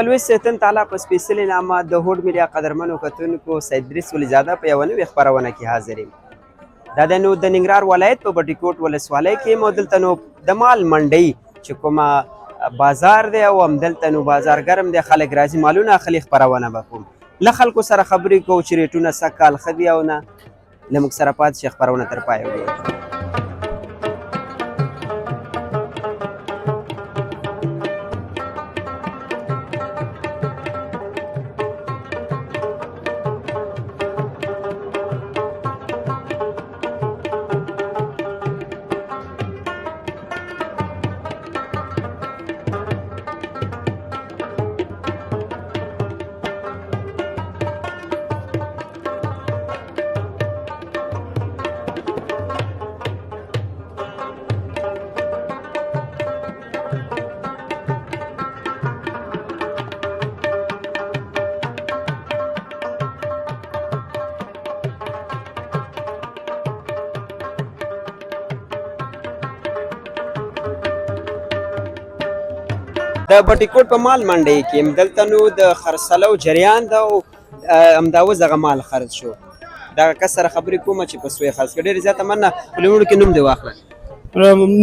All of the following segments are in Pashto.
لوی سیتن تعالی په سپېڅلي نامه د هوډ میډیا قدرمنو کتونکو سید ادریس ولیزاده په یوه نوې خپرونه کې حاضر یم. دا دی نو د ننګرهار ولایت په بټي کوټ ولسوالۍ کې یم او دلته نو د مال منډۍ چې کومه بازار دی او همدلته نو بازار ګرم دی، خلک راځي مالونه اخلي. خپرونه به کوم له خلکو سره خبرې کوو چې ریټونه سږ کال ښه دي او نه. له موږ سره پاتې شئ، خپرونه تر پایه وګورئ. د بټي کوټ په مال منډۍ کې یم. دلته نو د خرڅلو جریان ده او همداوز هغه مال خرڅ شو. دغه کس سره خبرې کوم چې په سوی خرڅ کړه. ډېرې زیاته مننه. په لومړي کې نوم دې واخله.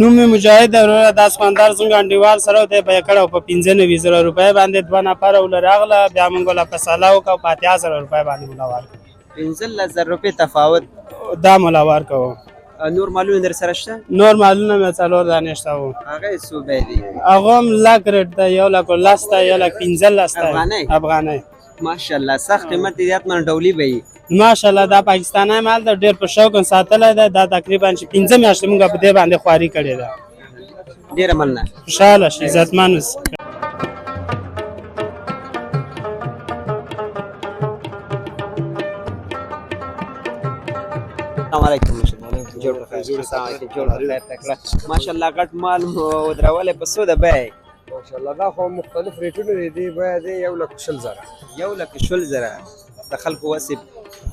نوم مې مجاهد دی وروره. دا سخوندار زموږ انډیوال سره دی بیه کړی په 95,000 روپۍ باندې 2 نفره وله راغله. بیا موږ وله فیصله وکړه په 80,000 روپۍ باندې مله ورکړه. 15,000 روپۍ تفاوت دا مله ورکوو. نور مالونه در سره شته؟ نور مالونه مې 4 دانې شته وو. هغه یې څو بیې دي؟ هغه هم لک ریټ دی، 1,10,000 دی، 1,15,000 دی. افغانۍ ماشاءالله سخت قیمت دی. حتما ډولي به وي. ماشاءالله دا پاکستانی مال دی، ډېر په شوق ساتلی دی. دا تقریبا چې 5 میاشتې موږ په دې باندې خواري کړې ده. ډېره مننه. خوشحاله شي، عزتمن اوسئ. السلام علیکم. جوړ بخیر. ماشاءالله غټ مال مو ودرولی په څو ده بیه؟ ماشاءالله دا خو مختلف ریټونه دي. دې بیه دی 1,20,000. 1,20,000 د خلکو وسې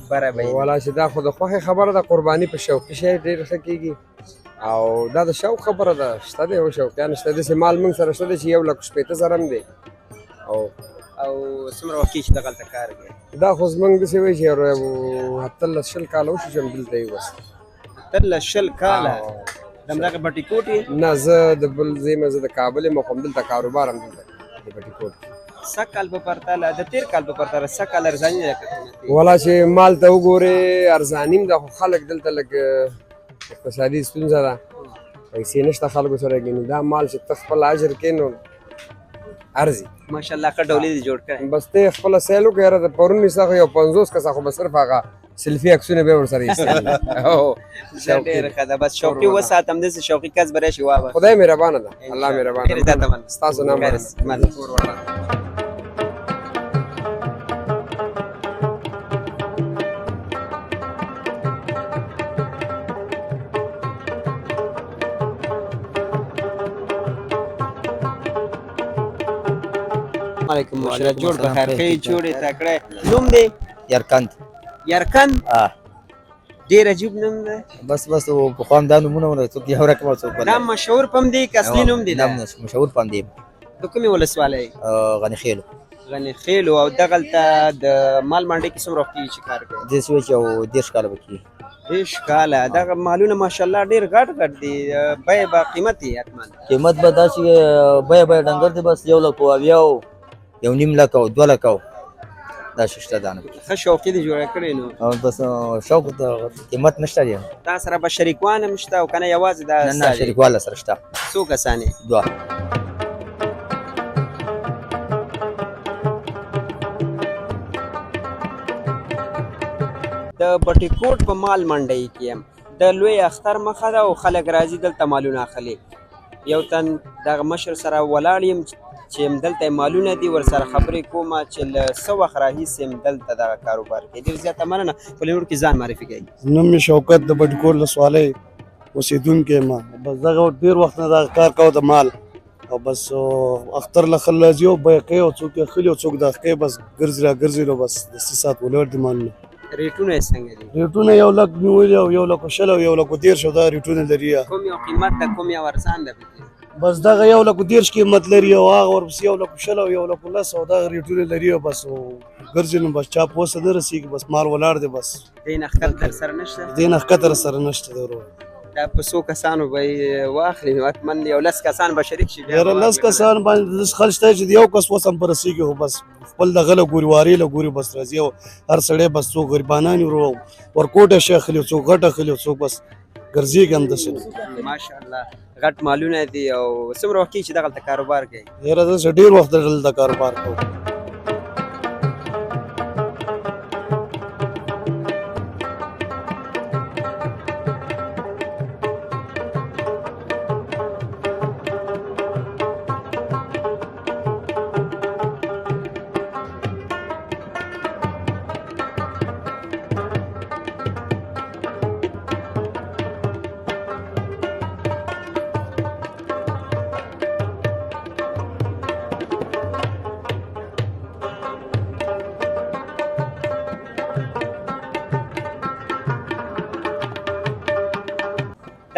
بره به وي. والا چې دا خو د خوښې خبره ده. قرباني په شوقي شی ډېر ښه کېږي او دا د شوق خبره ده. شته دی یو شوقیان شته. داسې مال موږ سره شته دی چې 1,80,000 هم دی. او څومره وخت کېږي چې دغلته کار کوي؟ دا خو زموږ داسې وایي چې 18-20 کاله وشي چې هم دلته یې بس. 18-20 کاله؟ د همدغه بټي کوټ یې؟ نه، زه د بل ځای یم. زه د کابل یم خو همدلته کاروبار هم دلته د بټي کوټ. سږ کال په پرتله د تېر کال په پرتله سږ کال ارزاني ده که قیمتي؟ والا چې مال ته وګورې ارزاني هم ده خو خلک دلته لږ اقتصادي ستونزه ده، پیسې نشته خلکو سره. ګینې دا مال چې ته خپل اجر کې نو ارزي. ماشاءالله ښه ډولۍ دې جوړ کړی. بس ته خپله سیل وکړې. یاره د پرون مې څخه یو 50 کسه خو به صرف هغه سلفي عکسونه به ورسره ایستل. ډېره ښه ده. بس شوقي وساتم. داسې شوقي کس به راشي واخلي. خدای مهربانه ده. الله مهربانه ډېرې زیاته مننه. ستاسو نام علیکم. مشرت جوړ بخیر. ښې جوړې تکړه. نوم دی؟ یرکند. یرکند؟ ډېر عجیب نوم دی. بس پخوا هم دا نومونه وو، څوک یو رقم او څوک بل. دا مشهور په همدې کې اصلي نوم دی؟ دا مشهور په همدې. د کومې ولسوالۍ؟ غني خیلو. غني خیلو. او دغلته د مال منډۍ کې څومره وخت کېږي چې کار کوي؟ داسې وایي چې یو 30 کاله به کېږي. 30 کاله. دغه مالونه ماشاءالله ډېر غټ غټ دي. بیې به قیمت یې حتما؟ قیمت به داسې بیه ډنګر دی. بس 1,80,000 1.5 لک او 2 لک دا شته دانه. ښه شوقي دې جوړه کړې نو. او بس شوق د قیمت نشته دی. تا سره به شریکوان هم شته او که نه یوازې دا؟ نه شریکواله سره شته. څو کسان یې؟ 2. د بټي کوټ په مال منډۍ کې یم. د لوی اختر مخه ده او خلک راځي دلته مالونه اخلي. یو تن دغه مشر سره ولاړ یم چې همدلته مالونه دي، ورسره خبرې کوم چې له څه وخت راهیسې همدلته دغه کاروبار کوي. ډېر زیاته مننه. په لومړي کې ځان معرفي کوي. نوم مې شوکت د بټي کوټ ولسوالۍ اوسېدونکی یم. بس دغه ډېر وخت نه دغه کار کوو د مال او بس اختر له خلک راځي او بیه کوي او څوک یې اخلي او څوک دغه کوي. بس ګرځي را ګرځي نو بس د 3 ساعت ولاړ دي مالونه. ریټونه یې څنګه دي؟ ریټونه 1,00,000 نیولي او 1,20,000 او 1,20,000 دا ریټونه لري. کوم یو قیمت ده، کوم یو ارزان ده؟ بس دغه 1,10,000 قیمت لري او هغه ورپسې 1,00,000 او 1,10,000 او دغه ریټونه لري او بس ګرځي نو بس چا پوسه نه رسېږي بس مال ولاړ دی بس دې نه ښکته در سره نشته دې نه ښکته سره نشته دی ورور دا په څو کسانو به یې واخلي نو حتما یو 10 کسان به شریک شي یاره 10 کسان باندې لس خرج ته چې د یو کس وس هم په رسېږي خو بس خپل دغه له ګوري وارې له ګوري بس راځي او هر سړی بس څوک غریبانان ورو ورکوټه شي اخلي څوک غټ اخلي څوک بس ګرځېږي همداسې ماشاءالله غټ مالونه دي او څومره وخت کېږي چې دغلته کاروبار کوي یاره داسې ډېر وخت دلته کاروبار کوو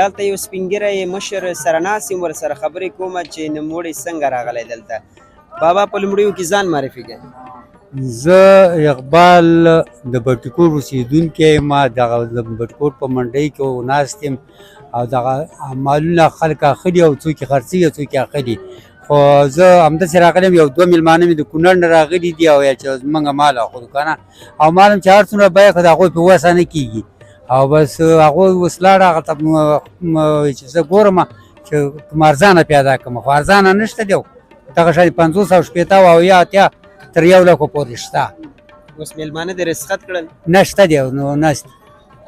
دلته یو سپین ږیری مشر سره ناست یم ورسره خبرې کومه چې نوموړی څنګه راغلی دلته بابا په لومړیو کې ځان معرفي کړي زه اقبال د بټکور اوسېدونکی یم دغه د بټکور په منډۍ کې ناست یم او دغه مالونه خلک اخلي او څوک یې خرڅوي او څوک یې اخلي خو زه همداسې راغلی یم یو 2 مېلمانه مې د کونړ نه راغلي دي او یا چې زمونږ مال اخلو که نه او مال هم چې هر څومره بیه کړه د هغوی په وسه نه کېږي او بس هغوی اوس لاړه هغه ته چې زه ګورم چې کوم ارزانه پیدا کړم خو ارزانه نشته دی دغه شان 500 او شپېته او اویا اتیا تر 1,00,000 پورې شته اوس مېلمانه دې رسخت کړل نشته دی نو نشته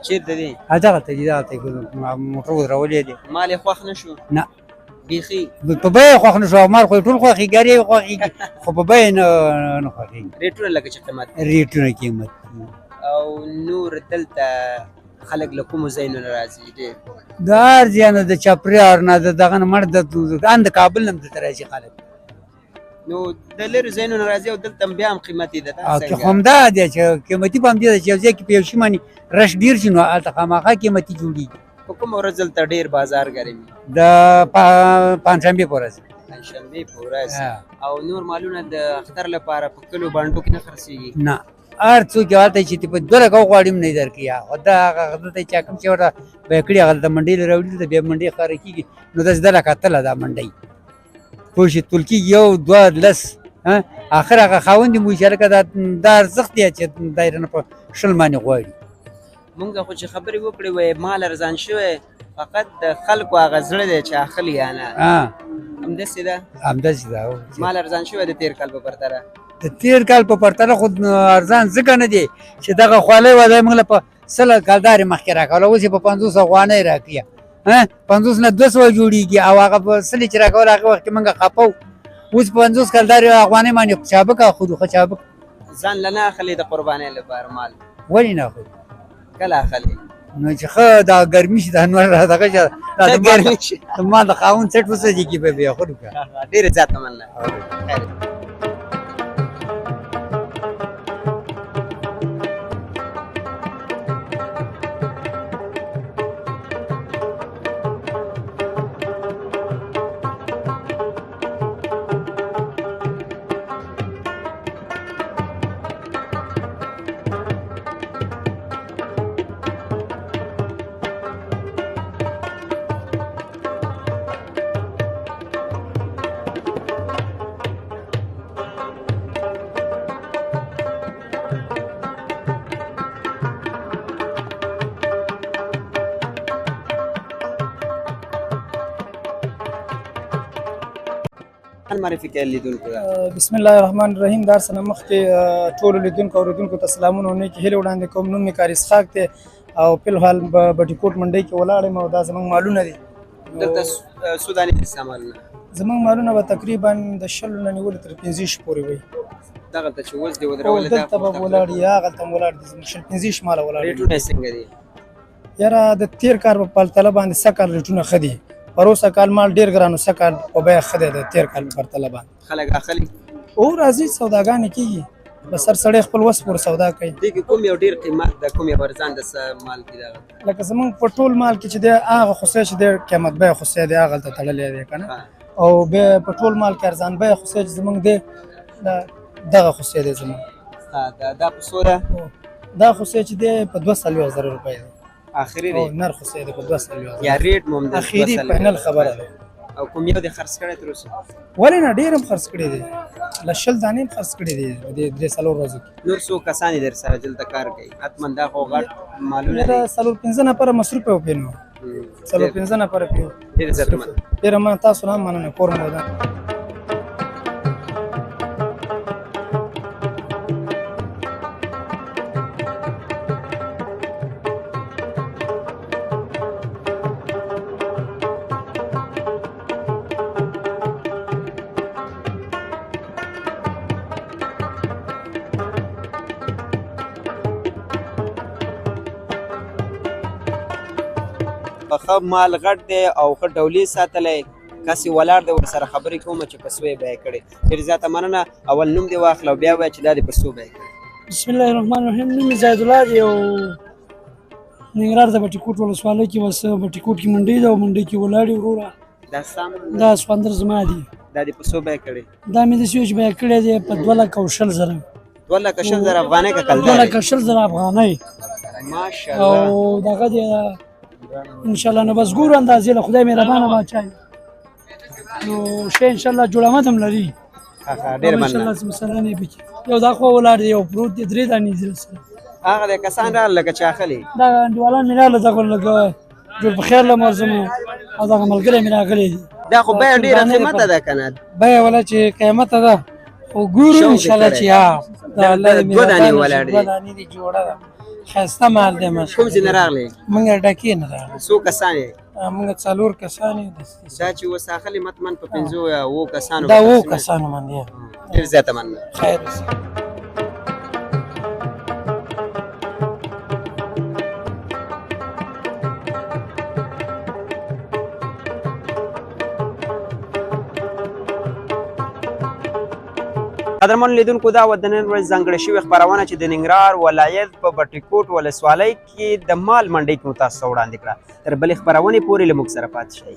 چېرته دي دغه ته دي دغه ته موټر ودرولې دي مال یې خوښ نه شو نه بیخي په بیه خوښ نه شو مال خو یې ټول خوښېږي ګر یې خوښېږي خو په بیه نه خوښېږي ریټونه لکه چې قیمت ریټونه قیمت او نور دلته خلک له کومو ځایونو نه راځي ډېر د هر ځای نه د چپریار نه د دغه نه مړ د کابل نه هم دلته راځي خلک نو د لرې ځایونو نه راځي او دلته هم بیا هم قیمتي ده دا څنګه همدا دی چې قیمتي به هم دی چې یو ځای کې په یو شي باندې رش ډېر شي نو هلته خامخا قیمتي جوړېږي په کومه ورځ دلته ډېر بازار ګرم وي د پنجشنبې په ورځ پنجشنبې په ورځ او نور مالونه د اختر لپاره په کلو بانډو کې نه خرڅېږي نه هر څوک یې هلته چې په 2 لکه وغواړي هم نه یې درکوي خو دا هغه دلته چې کوم چې ورته بیه کړي هغه د منډۍ له راوړي دلته بیا منډۍ ښکاره کېږي نو داسې 2 لکه اتله دا منډۍ پوه شې تول کېږي 1 2 10 اخر هغه خاوند یې موي چې هلکه دا ارزښت دی چې دا یې رانه په 20 باندې غواړي مونږ خو چې خبرې وکړې وای مال ارزان شوی فقط د خلکو هغه زړه دی چې اخلي یا نه همداسې ده همداسې ده مال ارزان شوی د تېر کال په پرتله د تېر کال په پرتله خو ارزان ځکه نه دی چې دغه خولۍ وه دا یې موږ له په 100 کالدارې مخکې راکوله اوس یې په 500 افغانۍ راکړي 500 نه 200 جوړېږي او هغه په 100 چې راکول هغه وخت کې موږ خپه وو اوس 500 کالدارې افغانۍ باندې چابک اخلو ښه چابک ځان له نه اخلي د قربانۍ لپاره مال ولې نه اخلو کله اخلي نو چې ښه دا ګرمي شي دا نور دغه چې ما د خاوند سټ وسجي کې به بیا اخلو که ډېره زیاته مننه خیر معرفي کړئ لیدونکو بسم الله الرحمن الرحیم دا سره مخکې ټولو لیدونکو او اوریدونکو ته سلامونه او نیکې هیلې وړاندې کوم نوم مې کاري اسحاق دی او فلحال بټي کوټ منډۍ کې ولاړ یم او دا زموږ مالونه دي دلته څو دانې دي سامانونه زموږ مالونه به تقریبا د 20 نه نیولې تر 15 پورې وي دغلته چې اوس دې ودرولې دلته به ولاړ دي هغلته هم ولاړ دي زموږ 15 ماله ولاړ دي ریټونه یې څنګه دي یاره د تېر کال په پرتله باندې سږ کال ریټونه ښه دي پروسه کال مال ډېر ګران و سږ کال په بیه ښه دی د تېر کال په پرتله باندې خلک اخلي او راځي سوداګانې کېږي بس هر سړی خپل وس پورې سودا کوي. دې کې کوم یو ډېر قیمت د کوم یو ارزان د مال کې دغه لکه زمونږ په ټول مال کې چې دی هغه خوسۍ چې دی قیمت بیه خوسۍ دی هغه هلته تړلی دی که نه، او بیا په ټول مال کې ارزان بیه خوسۍ چې زمونږ دی دغه خوسۍ دی زمونږ. دا په څو ده؟ دا خوسۍ چې دی په 240,000 روپۍ دی. آخري او دی نر خوسۍ دی په 240,000 یا ریټ مو هم د اخري فاینل خبره ده. او کوم یو دې خرڅ کړی تر اوسه؟ ولې نه ډېر هم خرڅ کړي دي، له 10 دانې هم خرڅ کړي دي په دې 3-4 ورځو کې. نور څو کسان یې در سره دلته کار کوي؟ حتما دا خو غټ مالونه دي. دا 4-5 نفره مصروف یو پینو 4-5 نفره پیو ډېر عزتمن. ډېره ما تاسو نه مننه کور مو ده. ښه مال غټ دی او ښه ډولي ساتلی، کسې ولاړ دی ورسره خبرې کومه چې په څو یې بیه کړې. ډېر زیاته مننه. اول نوم دې واخله او بیا ووایه چې دا دې په څو بیه کړې. بسم الله الرحمن الرحیم. نوم مې زید الله دی او ننګرهار د بټي کوټ ولسوالۍ کې بس بټي کوټ کې منډۍ ده او منډۍ کې ولاړ یو وروره. دا ستا دا سخوندر زما دي. دا دې په څو بیه کړې؟ دا مې داسې وایي چې بیه کړی دی په 2,20,000 2,20,000 افغانۍ که کلدارې؟ 2,20,000 افغانۍ. ماشاءالله. او دغه دی انشاءالله نو بس ګورو اندازې له خدای مهربانه باچا نو شی انشاءالله جوړامت هم لري. ډېر مننه. انشاءالله مثلا نه پکې یو دا خو ولاړ دی یو پروت دی 3 دانې دي سره. هغه د کسان راغله لکه چاخلي دا انډیوالان مې راغله دغه لږ جوړ په خیر له مرزم او دغه ملګری مې راغلی دي. دا خو بیه ډېره قیمته ده که نه؟ بیه ولا چې قیمت ده خو ګورو انشاءالله چې دا دوه دانې ولاړ دي. 2 دانې دي جوړه ده ښایسته مال دی ماشاءالله. کوم ځای نه راغلی؟ موږ ډکې نه راغلو. څو کسان یې؟ موږ 4 کسان یو. دا چې اوس اخلي مطمئن په 5 یا 7 کسانو دا 7 کسانو باندې. ډېر زیاته مننه. خیر اوسه. قدرمن لیدونکو دا و د نن ورځ ځانګړې شوې خپرونه چې د ننګرهار ولایت په بټي کوټ ولسوالۍ کې د مال منډۍ کې مو تاسو ته وړاندې کړه. تر بلې خپرونې پورې له موږ سره پاتې شئ.